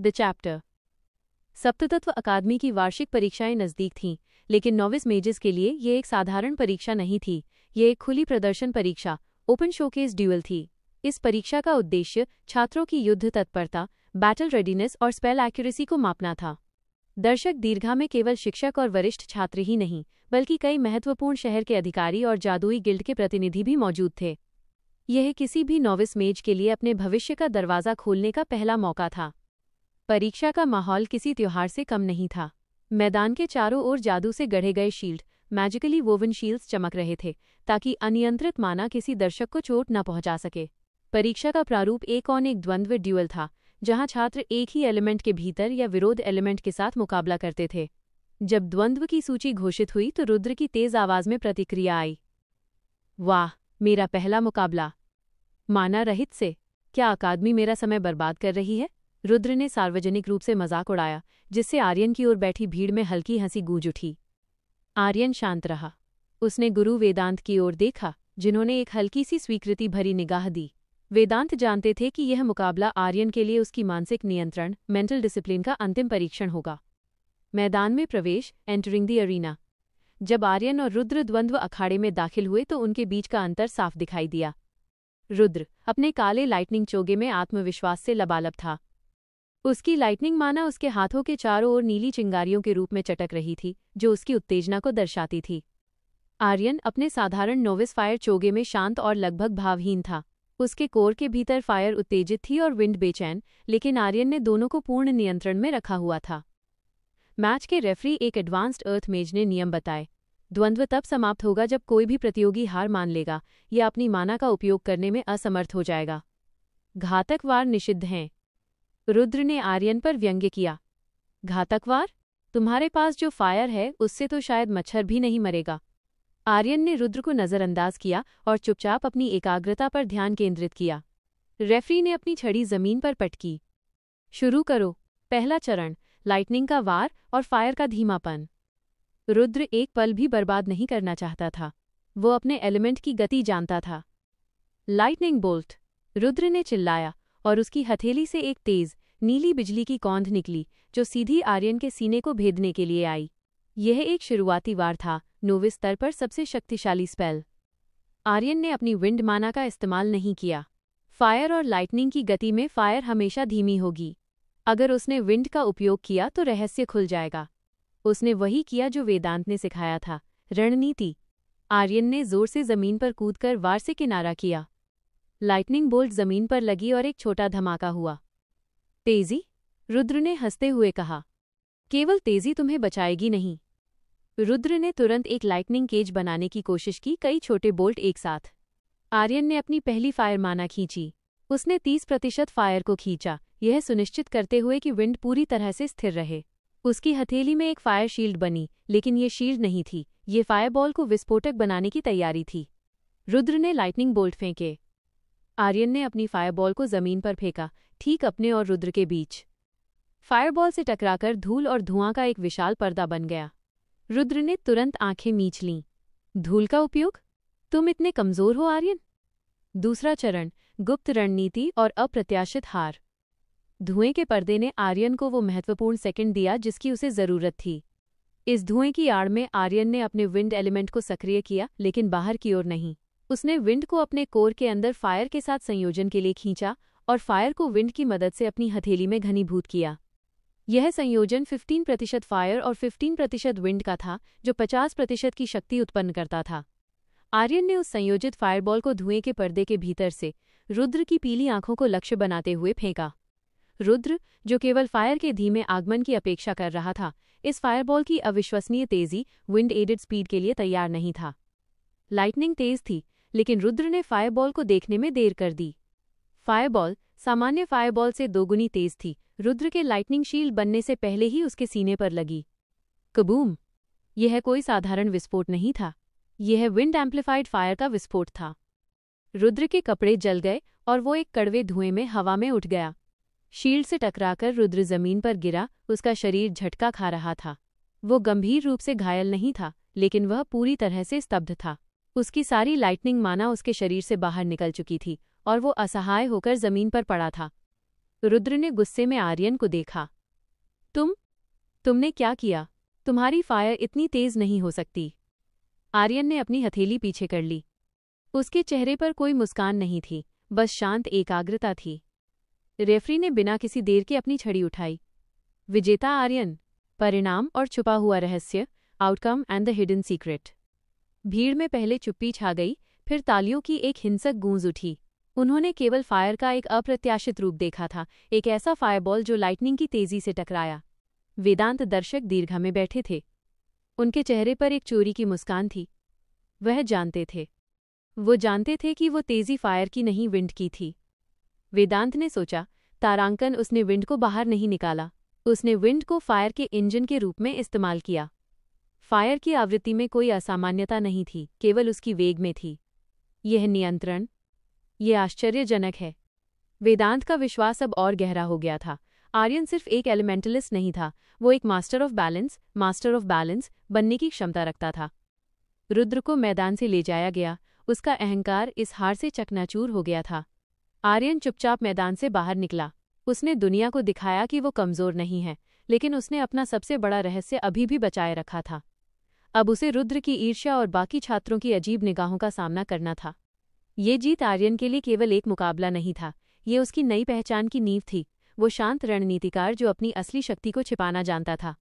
The chapter. सप्ततत्व अकादमी की वार्षिक परीक्षाएं नज़दीक थीं, लेकिन नॉविस मेजेस के लिए ये एक साधारण परीक्षा नहीं थी। ये एक खुली प्रदर्शन परीक्षा, ओपन शोकेस ड्यूअल थी। इस परीक्षा का उद्देश्य छात्रों की युद्ध तत्परता, बैटल रेडीनेस और स्पेल एक्यूरेसी को मापना था। दर्शक दीर्घा में केवल शिक्षक और वरिष्ठ छात्र ही नहीं, बल्कि कई महत्वपूर्ण शहर के अधिकारी और जादुई गिल्ड के प्रतिनिधि भी मौजूद थे। यह किसी भी नॉविस मेज के लिए अपने भविष्य का दरवाज़ा खोलने का पहला मौका था। परीक्षा का माहौल किसी त्योहार से कम नहीं था। मैदान के चारों ओर जादू से गढ़े गए शील्ड, मैजिकली वोवन शील्ड्स चमक रहे थे, ताकि अनियंत्रित माना किसी दर्शक को चोट न पहुंचा सके। परीक्षा का प्रारूप एक ऑन एक द्वंद्व ड्यूअल था, जहां छात्र एक ही एलिमेंट के भीतर या विरोध एलिमेंट के साथ मुकाबला करते थे। जब द्वंद्व की सूची घोषित हुई तो रुद्र की तेज आवाज में प्रतिक्रिया आई। वाह, मेरा पहला मुकाबला माना रहित से। क्या अकादमी मेरा समय बर्बाद कर रही है? रुद्र ने सार्वजनिक रूप से मजाक उड़ाया, जिससे आर्यन की ओर बैठी भीड़ में हल्की हंसी गूंज उठी। आर्यन शांत रहा। उसने गुरु वेदांत की ओर देखा, जिन्होंने एक हल्की सी स्वीकृति भरी निगाह दी। वेदांत जानते थे कि यह मुकाबला आर्यन के लिए उसकी मानसिक नियंत्रण, मेंटल डिसिप्लिन का अंतिम परीक्षण होगा। मैदान में प्रवेश, एंटरिंग द अरीना। जब आर्यन और रुद्र द्वंद्व अखाड़े में दाखिल हुए तो उनके बीच का अंतर साफ दिखाई दिया। रुद्र अपने काले लाइटनिंग चोगे में आत्मविश्वास से लबालब था। उसकी लाइटनिंग माना उसके हाथों के चारों ओर नीली चिंगारियों के रूप में चटक रही थी, जो उसकी उत्तेजना को दर्शाती थी। आर्यन अपने साधारण नोविस फायर चोगे में शांत और लगभग भावहीन था। उसके कोर के भीतर फायर उत्तेजित थी और विंड बेचैन, लेकिन आर्यन ने दोनों को पूर्ण नियंत्रण में रखा हुआ था। मैच के रेफरी, एक एडवांस्ड अर्थ मेज, ने नियम बताए। द्वंद्व तब समाप्त होगा जब कोई भी प्रतियोगी हार मान लेगा या अपनी माना का उपयोग करने में असमर्थ हो जाएगा। घातक वार निषिद्ध हैं। रुद्र ने आर्यन पर व्यंग्य किया। घातक वार? तुम्हारे पास जो फायर है उससे तो शायद मच्छर भी नहीं मरेगा। आर्यन ने रुद्र को नजरअंदाज किया और चुपचाप अपनी एकाग्रता पर ध्यान केंद्रित किया। रेफरी ने अपनी छड़ी जमीन पर पटकी। शुरू करो। पहला चरण, लाइटनिंग का वार और फायर का धीमापन। रुद्र एक पल भी बर्बाद नहीं करना चाहता था। वो अपने एलिमेंट की गति जानता था। लाइटनिंग बोल्ट, रुद्र ने चिल्लाया, और उसकी हथेली से एक तेज नीली बिजली की कौंध निकली, जो सीधी आर्यन के सीने को भेदने के लिए आई। यह एक शुरुआती वार था, नोविस स्तर पर सबसे शक्तिशाली स्पेल। आर्यन ने अपनी विंड माना का इस्तेमाल नहीं किया। फायर और लाइटनिंग की गति में फायर हमेशा धीमी होगी। अगर उसने विंड का उपयोग किया तो रहस्य खुल जाएगा। उसने वही किया जो वेदांत ने सिखाया था, रणनीति। आर्यन ने जोर से जमीन पर कूदकर वार से किनारा किया। लाइटनिंग बोल्ट जमीन पर लगी और एक छोटा धमाका हुआ। तेजी? रुद्र ने हंसते हुए कहा। केवल तेजी तुम्हें बचाएगी नहीं। रुद्र ने तुरंत एक लाइटनिंग केज बनाने की कोशिश की, कई छोटे बोल्ट एक साथ। आर्यन ने अपनी पहली फायर माना खींची। उसने 30% फायर को खींचा, यह सुनिश्चित करते हुए कि विंड पूरी तरह से स्थिर रहे। उसकी हथेली में एक फायर शील्ड बनी, लेकिन ये शील्ड नहीं थी, ये फायरबॉल को विस्फोटक बनाने की तैयारी थी। रुद्र ने लाइटनिंग बोल्ट फेंके। आर्यन ने अपनी फायरबॉल को जमीन पर फेंका, ठीक अपने और रुद्र के बीच। फायरबॉल से टकराकर धूल और धुआं का एक विशाल पर्दा बन गया। रुद्र ने तुरंत आंखें मींच लीं। धूल का उपयोग? तुम इतने कमजोर हो आर्यन? दूसरा चरण, गुप्त रणनीति और अप्रत्याशित हार। धुएं के पर्दे ने आर्यन को वो महत्वपूर्ण सेकंड दिया जिसकी उसे जरूरत थी। इस धुएं की आड़ में आर्यन ने अपने विंड एलिमेंट को सक्रिय किया, लेकिन बाहर की ओर नहीं। उसने विंड को अपने कोर के अंदर फायर के साथ संयोजन के लिए खींचा और फायर को विंड की मदद से अपनी हथेली में घनीभूत किया। यह संयोजन 15% फायर और 15% विंड का था, जो 50% की शक्ति उत्पन्न करता था। आर्यन ने उस संयोजित फायरबॉल को धुएं के पर्दे के भीतर से रुद्र की पीली आंखों को लक्ष्य बनाते हुए फेंका। रुद्र, जो केवल फायर के धीमे आगमन की अपेक्षा कर रहा था, इस फायरबॉल की अविश्वसनीय तेजी, विंड एडेड स्पीड के लिए तैयार नहीं था। लाइटनिंग तेज थी, लेकिन रुद्र ने फायरबॉल को देखने में देर कर दी। फायरबॉल सामान्य फायरबॉल से दोगुनी तेज थी। रुद्र के लाइटनिंग शील्ड बनने से पहले ही उसके सीने पर लगी। कबूम! यह कोई साधारण विस्फोट नहीं था, यह विंड एम्प्लीफाइड फायर का विस्फोट था। रुद्र के कपड़े जल गए और वो एक कड़वे धुएं में हवा में उठ गया। शील्ड से टकराकर रुद्र जमीन पर गिरा, उसका शरीर झटका खा रहा था। वो गंभीर रूप से घायल नहीं था, लेकिन वह पूरी तरह से स्तब्ध था। उसकी सारी लाइटनिंग माना उसके शरीर से बाहर निकल चुकी थी और वो असहाय होकर जमीन पर पड़ा था। रुद्र ने गुस्से में आर्यन को देखा। तुमने क्या किया? तुम्हारी फायर इतनी तेज नहीं हो सकती। आर्यन ने अपनी हथेली पीछे कर ली। उसके चेहरे पर कोई मुस्कान नहीं थी, बस शांत एकाग्रता थी। रेफरी ने बिना किसी देर के अपनी छड़ी उठाई। विजेता आर्यन। परिणाम और छुपा हुआ रहस्य, outcome and the hidden secret. भीड़ में पहले चुप्पी छा गई, फिर तालियों की एक हिंसक गूंज उठी। उन्होंने केवल फायर का एक अप्रत्याशित रूप देखा था, एक ऐसा फायरबॉल जो लाइटनिंग की तेजी से टकराया। वेदांत दर्शक दीर्घा में बैठे थे। उनके चेहरे पर एक चोरी की मुस्कान थी। वो जानते थे कि वो तेजी फायर की नहीं, विंड की थी। वेदांत ने सोचा, तारांकन, उसने विंड को बाहर नहीं निकाला, उसने विंड को फायर के इंजन के रूप में इस्तेमाल किया। फायर की आवृत्ति में कोई असामान्यता नहीं थी, केवल उसकी वेग में थी। यह नियंत्रण, यह आश्चर्यजनक है। वेदांत का विश्वास अब और गहरा हो गया था। आर्यन सिर्फ एक एलिमेंटलिस्ट नहीं था, वो एक मास्टर ऑफ बैलेंस बनने की क्षमता रखता था। रुद्र को मैदान से ले जाया गया, उसका अहंकार इस हार से चकनाचूर हो गया था। आर्यन चुपचाप मैदान से बाहर निकला। उसने दुनिया को दिखाया कि वो कमजोर नहीं है, लेकिन उसने अपना सबसे बड़ा रहस्य अभी भी बचाए रखा था। अब उसे रुद्र की ईर्ष्या और बाकी छात्रों की अजीब निगाहों का सामना करना था। ये जीत आर्यन के लिए केवल एक मुकाबला नहीं था, ये उसकी नई पहचान की नींव थी। वो शांत रणनीतिकार जो अपनी असली शक्ति को छिपाना जानता था।